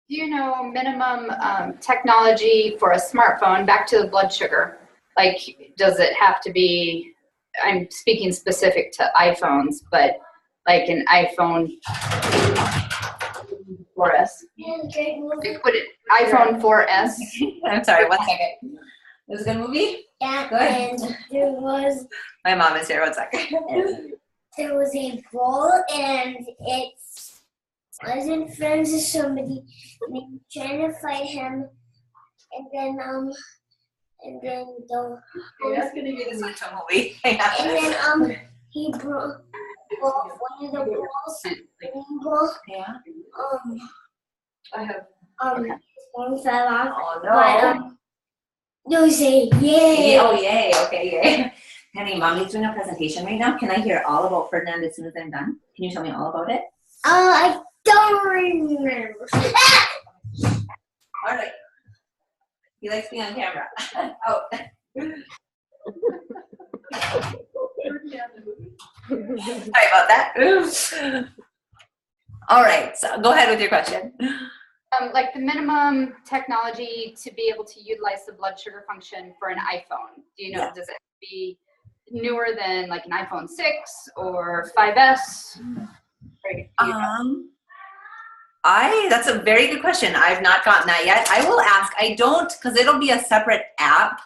Do you know minimum technology for a smartphone, back to the blood sugar? Like, does it have to be, I'm speaking specific to iPhones, but like an iPhone 4S? Put it, iPhone 4S. I'm sorry, 1 second. It was a good movie? Yeah, Good. and there was My mom is here, 1 second. there was a bull, and it wasn't friends with somebody, and they were trying to fight him, and then That's gonna be such a movie. and then he broke off one of the balls, and Yeah. I have. his phone fell off. Oh But no. no, say yay. Oh yay. Okay, yay. Honey, mommy's doing a presentation right now. Can I hear all about Ferdinand as soon as I'm done? Can you tell me all about it? I don't remember. All right. He likes being on camera. Oh. Sorry about that. All right, so go ahead with your question. Like the minimum technology to be able to utilize the blood sugar function for an iPhone. Do you know, Yeah. does it be newer than like an iPhone 6 or 5S? That's a very good question. I've not gotten that yet. I will ask. I don't, because it'll be a separate app.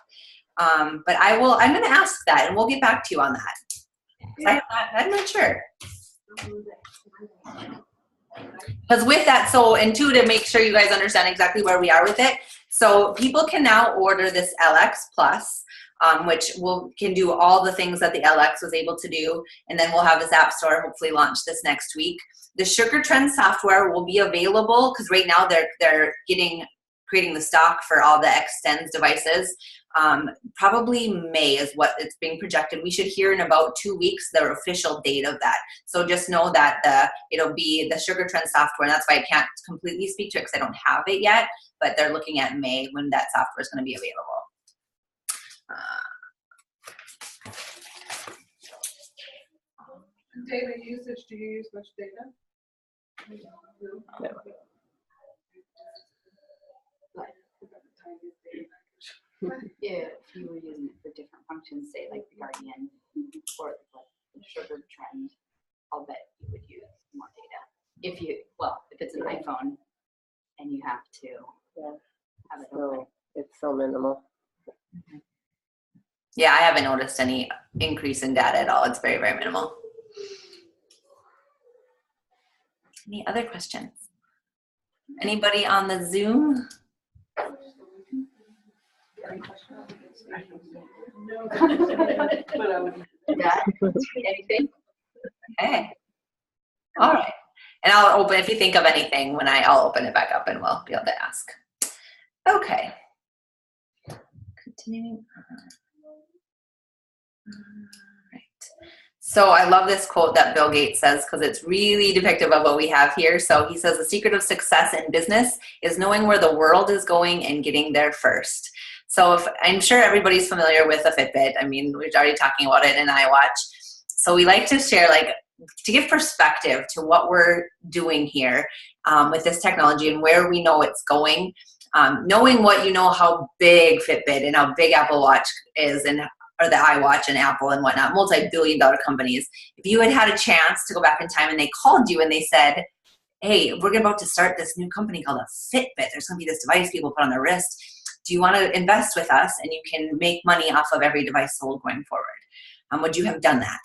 But I'm going to ask that, and we'll get back to you on that. I'm not sure. Because with that, to make sure you guys understand exactly where we are with it. So people can now order this LX Plus, which can do all the things that the LX was able to do. And then we'll have this app store hopefully launch this next week. The Sugar Trend software will be available, because right now they're creating the stock for all the Extends devices. Probably May is what it's being projected. We should hear in about 2 weeks the official date of that. So just know that it'll be the Sugar Trend software, and that's why I can't completely speak to it because I don't have it yet, but they're looking at May when that software is going to be available. Data usage, do you use much data? If you were using it for different functions, say like the Guardian or the Sugar Trend, I'll bet you would use more data. If it's an iPhone and you have to have it open. It's so minimal. Yeah, I haven't noticed any increase in data at all. It's very, very minimal. Any other questions? Anybody on the Zoom? No, but I would. Yeah. Anything? Okay. All right. And I'll open, if you think of anything, I'll open it back up and we'll be able to ask. Okay. Continuing. Right. So I love this quote that Bill Gates says because it's really depictive of what we have here. So he says, the secret of success in business is knowing where the world is going and getting there first. So I'm sure everybody's familiar with a Fitbit. I mean, we're already talking about it in iWatch. So we like to share, to give perspective to what we're doing here with this technology and where we know it's going. Knowing what you know, how big Fitbit and how big Apple Watch is, or the iWatch and Apple and whatnot, multi-billion-dollar companies. If you had a chance to go back in time and they called you and they said, hey, we're about to start this new company called a Fitbit. There's going to be this device people put on their wrist. Do you want to invest with us and you can make money off of every device sold going forward? Would you have done that?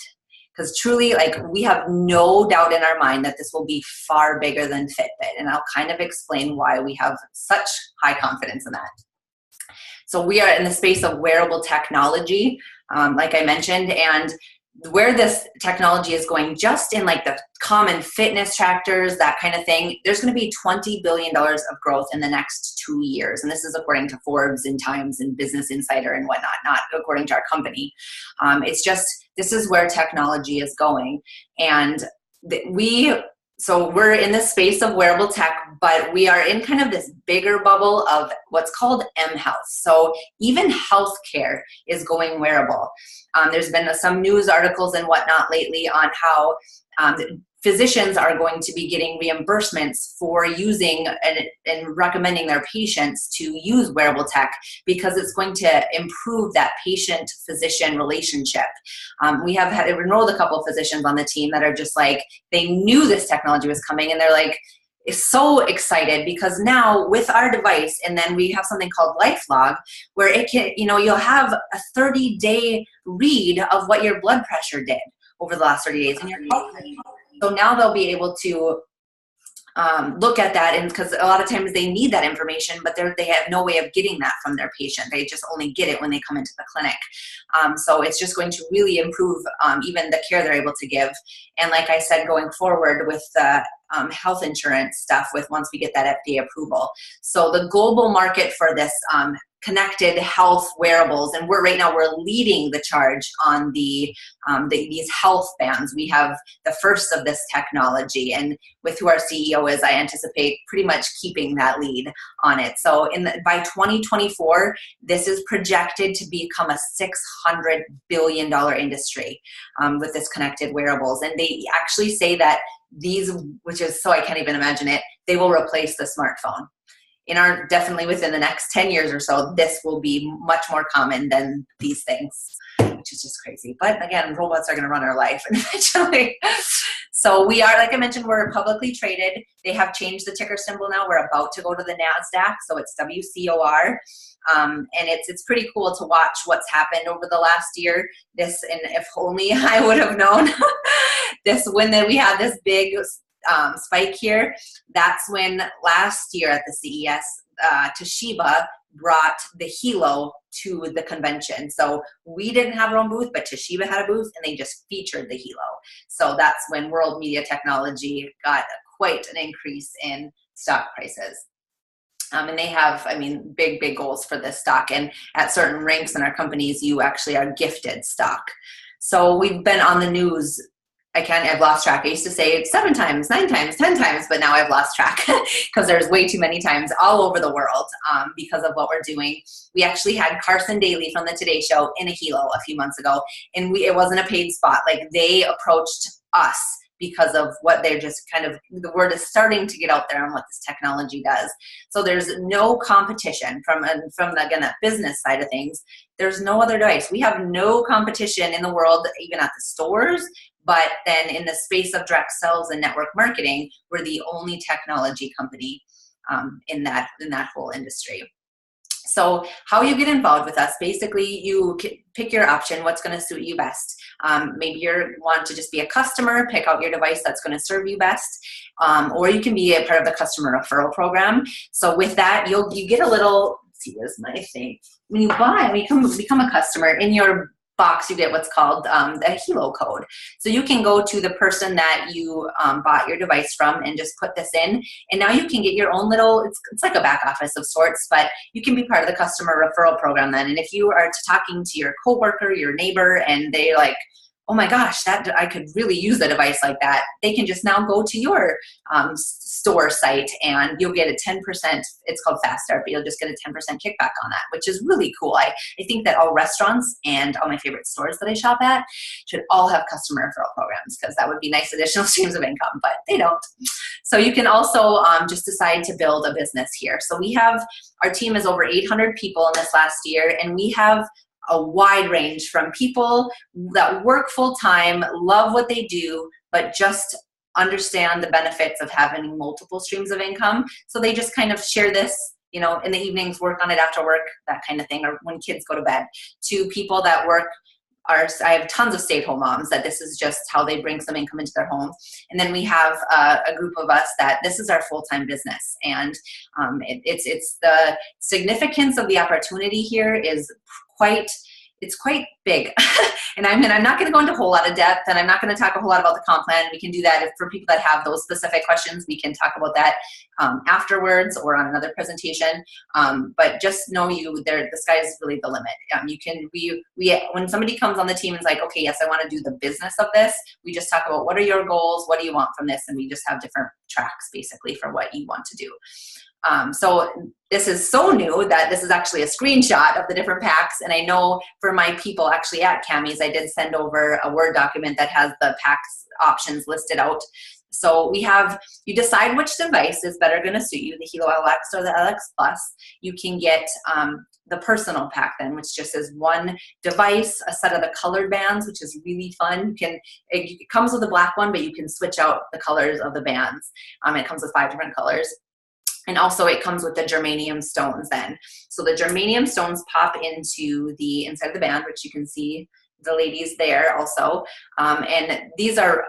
Because truly, we have no doubt in our mind that this will be far bigger than Fitbit. And I'll kind of explain why we have such high confidence in that. So we are in the space of wearable technology, like I mentioned, and where this technology is going, just in the common fitness trackers, that kind of thing, there's going to be $20 billion of growth in the next 2 years. And this is according to Forbes and Times and Business Insider and whatnot, not according to our company. It's just, this is where technology is going. And so we're in the space of wearable tech, but we are in kind of this bigger bubble of what's called mHealth. So even healthcare is going wearable. There's been some news articles and whatnot lately on how physicians are going to be getting reimbursements for using and recommending their patients to use wearable tech because it's going to improve that patient-physician relationship. We have enrolled a couple of physicians on the team that are just they knew this technology was coming and they're so excited because now with our device, and then we have something called LifeLog where it can, you'll have a 30-day read of what your blood pressure did over the last 30 days. And so now they'll be able to look at that, and because a lot of times they need that information, but they have no way of getting that from their patient. They just only get it when they come into the clinic. So it's just going to really improve even the care they're able to give. And like I said, going forward with the health insurance stuff, once we get that FDA approval. So the global market for this connected health wearables, and we're leading the charge on these health bands. We have the first of this technology, and with who our CEO is, I anticipate pretty much keeping that lead on it. So by 2024, this is projected to become a $600 billion industry with this connected wearables. And they actually say that these, which is so I can't even imagine it, they will replace the smartphone. Definitely within the next 10 years or so, this will be much more common than these things, which is just crazy. But again, robots are going to run our life eventually. So we are, like I mentioned, we're publicly traded. They have changed the ticker symbol now. We're about to go to the NASDAQ, so it's WCOR. And it's pretty cool to watch what's happened over the last year. And if only I would have known when we had this big spike here, that's when last year at the CES, Toshiba brought the Helo to the convention. So we didn't have our own booth, but Toshiba had a booth and they just featured the Helo. So that's when World Media Technology got quite an increase in stock prices. And they have, big goals for this stock. And at certain ranks in our companies, you actually are gifted stock. So we've been on the news. I've lost track. I used to say 7 times, 9 times, 10 times, but now I've lost track because there's way too many times all over the world because of what we're doing. We actually had Carson Daly from the Today Show in a Helo a few months ago, and it wasn't a paid spot. They approached us because of what they're just the word is starting to get out there on what this technology does. So there's no competition from again, that business side of things. There's no other device. We have no competition in the world, even at the stores. But then in the space of direct sales and network marketing, we're the only technology company in that whole industry. So how you get involved with us, basically you pick your option, what's going to suit you best. Maybe you want to just be a customer, pick out your device that's going to serve you best, or you can be a part of the customer referral program. So with that, you get a little, let's see, where's my thing? When you become a customer, in your box, you get what's called the Helo code. So you can go to the person that you bought your device from and just put this in. And now you can get your own little, it's like a back office of sorts, but you can be part of the customer referral program then. And if you are talking to your coworker, your neighbor, and they're like, oh my gosh, that I could really use a device like that, they can just now go to your store site and you'll get a 10%, it's called Fast Start, but you'll just get a 10% kickback on that, which is really cool. I think that all restaurants and all my favorite stores that I shop at should all have customer referral programs, because that would be nice additional streams of income, but they don't. So you can also just decide to build a business here. So we have, our team is over 800 people in this last year, and we have a wide range from people that work full-time, love what they do, but just understand the benefits of having multiple streams of income. So they just kind of share this, you know, in the evenings, work on it after work, that kind of thing, or when kids go to bed. To people that work, I have tons of stay-at-home moms that this is just how they bring some income into their home. And then we have a group of us that this is our full-time business. And it's the significance of the opportunity here is quite big. And I'm not going to go into a whole lot of depth, and I'm not going to talk a whole lot about the comp plan. We can do that for people that have those specific questions. We can talk about that afterwards or on another presentation. But just know the sky is really the limit. When somebody comes on the team and is like, okay, yes, I want to do the business of this, we just talk about what are your goals, what do you want from this, and we just have different tracks basically for what you want to do. So this is so new that this is actually a screenshot of the different packs. And I know for my people actually at Kammi's, I did send over a Word document that has the packs options listed out. So you decide which device is better going to suit you, the Helo LX or the LX Plus. You can get the personal pack then, which just is one device, a set of the colored bands, which is really fun. It comes with a black one, but you can switch out the colors of the bands. It comes with 5 different colors. And also it comes with the germanium stones then. So the germanium stones pop into the inside of the band, which you can see the ladies there also. And these are,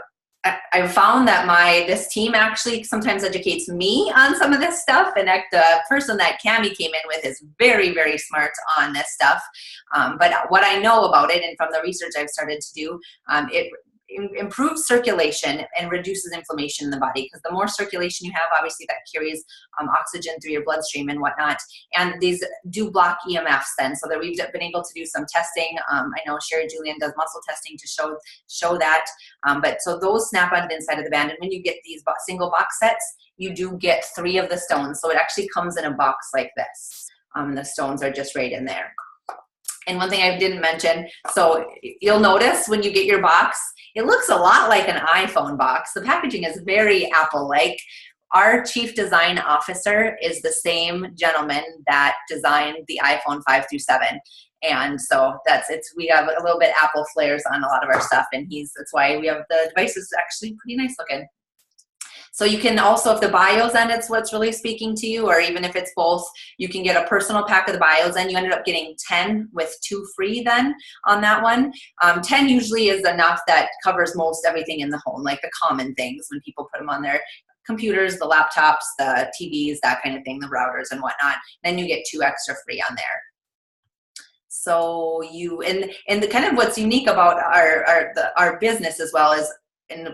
I've found that this team actually sometimes educates me on some of this stuff. And the person that Kammi came in with is very, very smart on this stuff. But what I know about it, and from the research I've started to do, it improves circulation and reduces inflammation in the body, because the more circulation you have, obviously that carries oxygen through your bloodstream and whatnot. And these do block EMFs then, so that we've been able to do some testing. I know Sherry Julian does muscle testing to show that. But so those snap onto the inside of the band, and when you get these single box sets, you do get 3 of the stones. So it actually comes in a box like this. The stones are just right in there. And one thing I didn't mention, so you'll notice when you get your box, it looks a lot like an iPhone box. The packaging is very Apple-like. Our chief design officer is the same gentleman that designed the iPhone 5 through 7. And so we have a little bit Apple flares on a lot of our stuff, and that's why we have the devices actually pretty nice looking. So you can also, if the BioZen is what's really speaking to you, or even if it's both, you can get a personal pack of the BioZen. You ended up getting 10 with 2 free then on that one. 10 usually is enough that covers most everything in the home, like the common things when people put them on their computers, the laptops, the TVs, that kind of thing, the routers and whatnot. Then you get 2 extra free on there. So and the kind of what's unique about our business as well is, and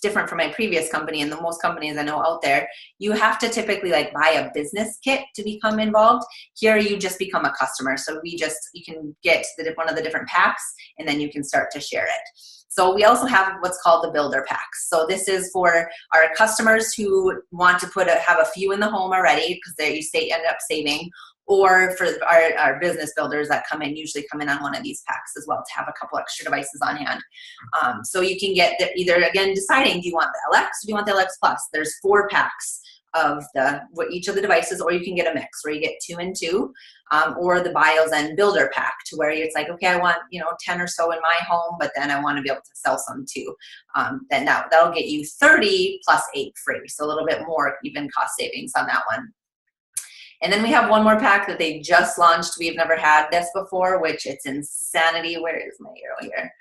different from my previous company and the most companies I know out there, you have to typically buy a business kit to become involved. Here you just become a customer. So you can get one of the different packs, and then you can start to share it. So we also have what's called the builder packs. So this is for our customers who want to have a few in the home already, because you end up saving, or for our business builders that usually come in on one of these packs as well, to have a couple extra devices on hand. So you can get either, again, deciding, do you want the LX or do you want the LX Plus? There's 4 packs of each of the devices, or you can get a mix where you get 2 and 2, or the BioZen builder pack, to where it's like, okay, I want 10 or so in my home, but then I want to be able to sell some too. Then that'll get you 30 plus 8 free, so a little bit more even cost savings on that one. And then we have one more pack that they just launched. We've never had this before, which it's insanity. Where is my arrow here?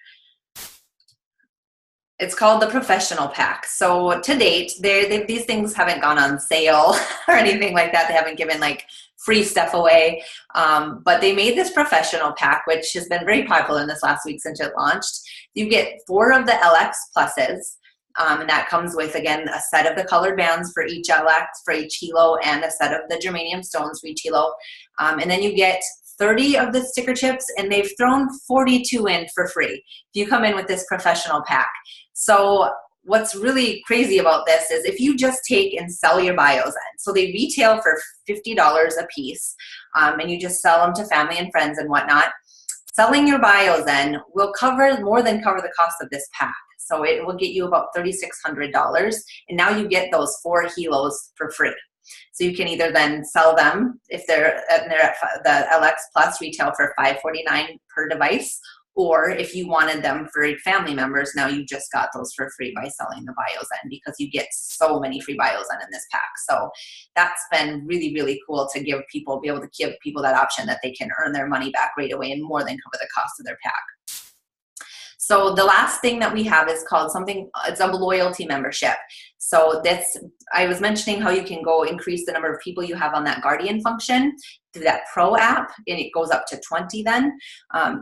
It's called the professional pack. So to date, these things haven't gone on sale or anything like that. They haven't given like free stuff away. But they made this professional pack, which has been very popular in this last week since it launched. You get 4 of the LX pluses. And that comes with, again, a set of the colored bands for each LX, for each Helo, and a set of the germanium stones for each Helo. And then you get 30 of the sticker chips, and they've thrown 42 in for free if you come in with this professional pack. So what's really crazy about this is if you just take and sell your bios in, so they retail for $50 a piece, and you just sell them to family and friends and whatnot, selling your bios in will more than cover the cost of this pack. So it will get you about $3,600, and now you get those 4 Helos for free. So you can either then sell them if they're at the LX Plus retail for $549 per device, or if you wanted them for family members, now you just got those for free by selling the bios in, because you get so many free bios in this pack. So that's been really, really cool to be able to give people that option that they can earn their money back right away and more than cover the cost of their pack. So the last thing that we have is called it's a loyalty membership. So I was mentioning how you can go increase the number of people you have on that Guardian function through that Pro app, and it goes up to 20 then.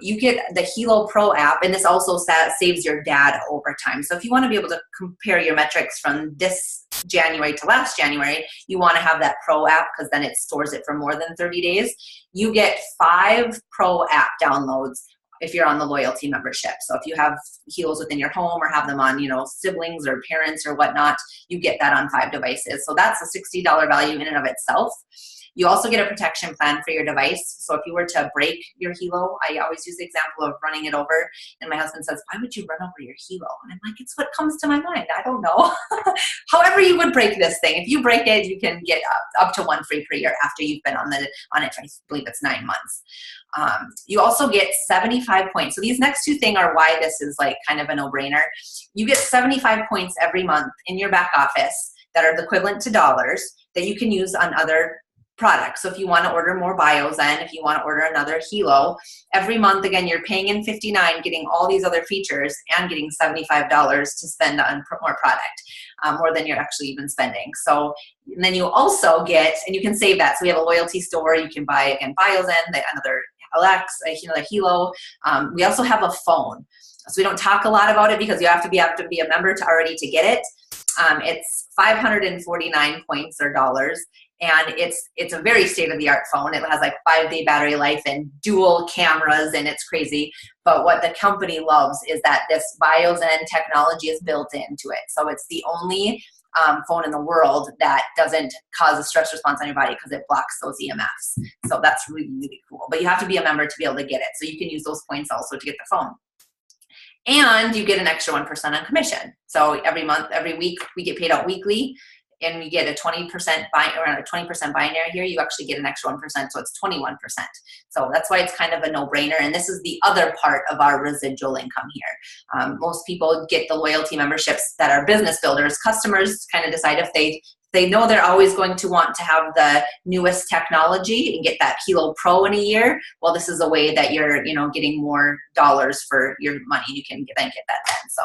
You get the Helo Pro app, and this also saves your data over time. So if you want to be able to compare your metrics from this January to last January, you want to have that Pro app because then it stores it for more than 30 days. You get 5 Pro app downloads if you're on the loyalty membership. So if you have Helos within your home or have them on, siblings or parents or whatnot, you get that on 5 devices. So that's a $60 value in and of itself. You also get a protection plan for your device. So if you were to break your Helo, I always use the example of running it over, and my husband says, why would you run over your Helo? And I'm like, it's what comes to my mind. I don't know. However you would break this thing. If you break it, you can get up to 1 free per year after you've been on it for, I believe it's 9 months. You also get 75 points. So these next 2 things are why this is like kind of a no-brainer. You get 75 points every month in your back office that are the equivalent to dollars that you can use on other products. So if you want to order more bios in, if you want to order another Helo, every month, again, you're paying in $59, getting all these other features and getting $75 to spend on more product, more than you're actually even spending. So, and then you also get, and you can save that. So we have a loyalty store. You can buy, again, bios in, another LX, the Helo. We also have a phone. So we don't talk a lot about it because you have to be a member to get it. It's 549 points or dollars. And it's a very state-of-the-art phone. It has like 5-day battery life and dual cameras, and it's crazy. But what the company loves is that this BioZen technology is built into it. So it's the only phone in the world that doesn't cause a stress response on your body because it blocks those EMFs. So that's really, really cool. But you have to be a member to be able to get it. So you can use those points also to get the phone. And you get an extra 1% on commission. So every month, every week, we get paid out weekly. And we get a 20% around a 20% binary here, you actually get an extra 1%, so it's 21%. So that's why it's kind of a no-brainer. And this is the other part of our residual income here. Most people get the loyalty memberships that are business builders. Customers kind of decide if they know they're always going to want to have the newest technology and get that Helo Pro in a year. Well, this is a way that you're, getting more dollars for your money. You can then get that then. So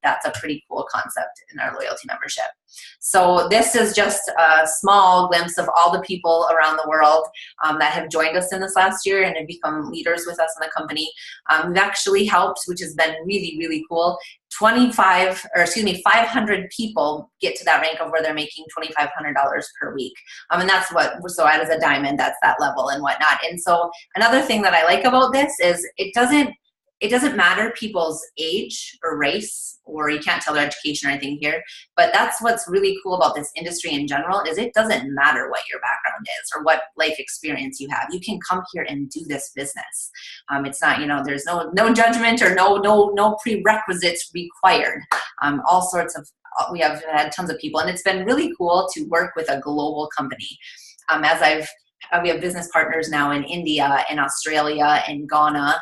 that's a pretty cool concept in our loyalty membership. So this is just a small glimpse of all the people around the world that have joined us in this last year and have become leaders with us in the company. We've actually helped, which has been really, really cool. 500 people get to that rank of where they're making $2,500 per week. And that's so as a diamond, that's that level and whatnot. And so another thing that I like about this is it doesn't matter people's age or race, or you can't tell their education or anything here, but that's what's really cool about this industry in general is it doesn't matter what your background is or what life experience you have. You can come here and do this business. It's not, there's no judgment or no prerequisites required. We have had tons of people, and it's been really cool to work with a global company. We have business partners now in India and Australia and Ghana.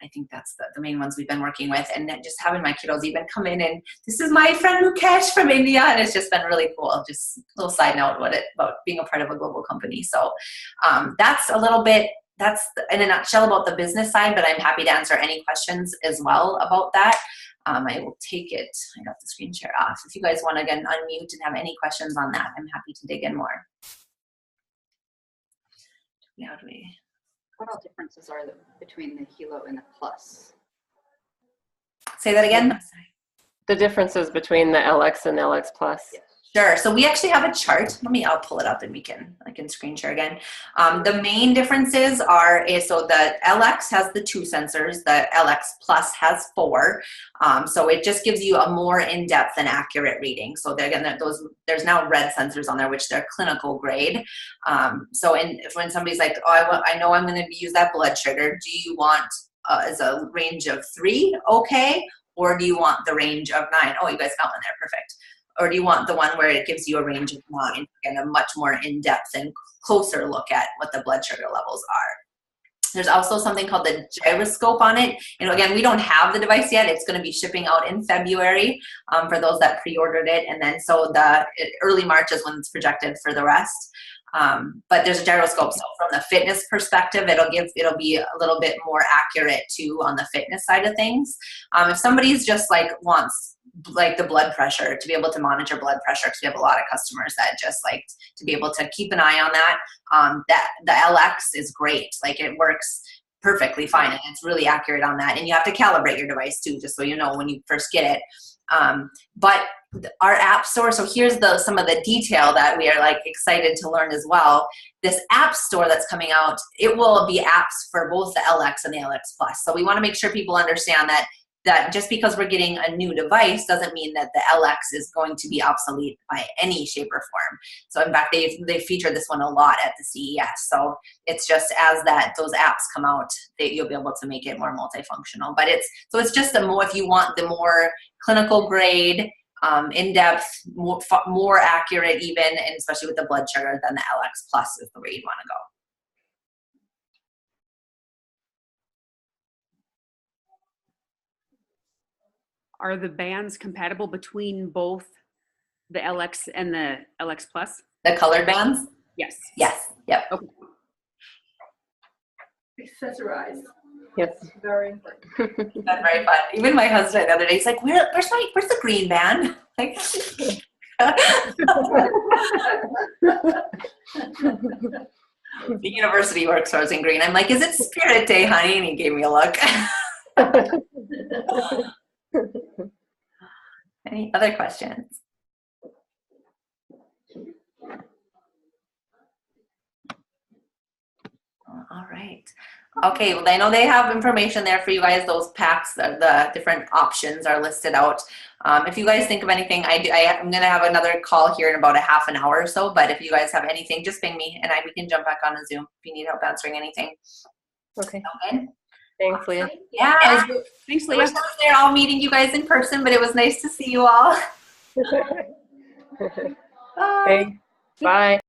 I think that's the main ones we've been working with, and just having my kiddos even come in, and this is my friend Mukesh from India, and it's just been really cool. Just a little side note about being a part of a global company. So that's a little bit, that's in a nutshell about the business side, but I'm happy to answer any questions as well about that. I will take it. I got the screen share off. If you guys want to, again, unmute and have any questions on that, I'm happy to dig in more. How do we? What all differences are there between the Helo and the Plus? Say that again? The differences between the LX and LX Plus. Yes. Sure. So we actually have a chart. I'll pull it up and I can screen share again. The main differences are, so the LX has the 2 sensors, the LX Plus has 4. So it just gives you a more in-depth and accurate reading. So again, there's now red sensors on there, which they're clinical grade. So when somebody's like, oh, I know I'm going to use that blood sugar. Do you want is a range of 3 okay? Or do you want the range of 9? Oh, you guys got one there. Perfect. Or do you want the one where it gives you a range of 9 and a much more in-depth and closer look at what the blood sugar levels are? There's also something called the gyroscope on it. Again, we don't have the device yet. It's going to be shipping out in February for those that pre-ordered it. And then so early March is when it's projected for the rest. But there's a gyroscope. So from the fitness perspective, it'll be a little bit more accurate too on the fitness side of things. If somebody's just wants the blood pressure, to be able to monitor blood pressure, because we have a lot of customers that just like to be able to keep an eye on that, the LX is great. It works perfectly fine and it's really accurate on that. And you have to calibrate your device too, just so you know when you first get it. But our app store, so here's some of the detail that we are excited to learn as well. This app store that's coming out, it will be apps for both the LX and the LX Plus. So we want to make sure people understand that just because we're getting a new device doesn't mean that the LX is going to be obsolete by any shape or form. So in fact, they featured this one a lot at the CES. So it's just as those apps come out, you'll be able to make it more multifunctional. But it's just if you want the more clinical grade, in-depth, more accurate even, and especially with the blood sugar, then the LX Plus is the way you'd want to go. Are the bands compatible between both the LX and the LX Plus? The colored bands? Yes. Yes. Yep. Okay. Accessorize. Yes. Very important. That's very fun. Even my husband the other day, he's like, where's the green band? The university works ours in green. I'm like, is it Spirit Day, honey? And he gave me a look. Any other questions? All right. Okay, well, I know they have information there for you guys. Those packs, the different options are listed out. If you guys think of anything, I'm going to have another call here in about a half an hour or so, but if you guys have anything, just ping me and we can jump back on a Zoom if you need help answering anything. Okay. Okay. Thanks, Leah. Yeah. Thanks, We're Leah. still there all meeting you guys in person, but it was nice to see you all. Bye. Okay. Bye.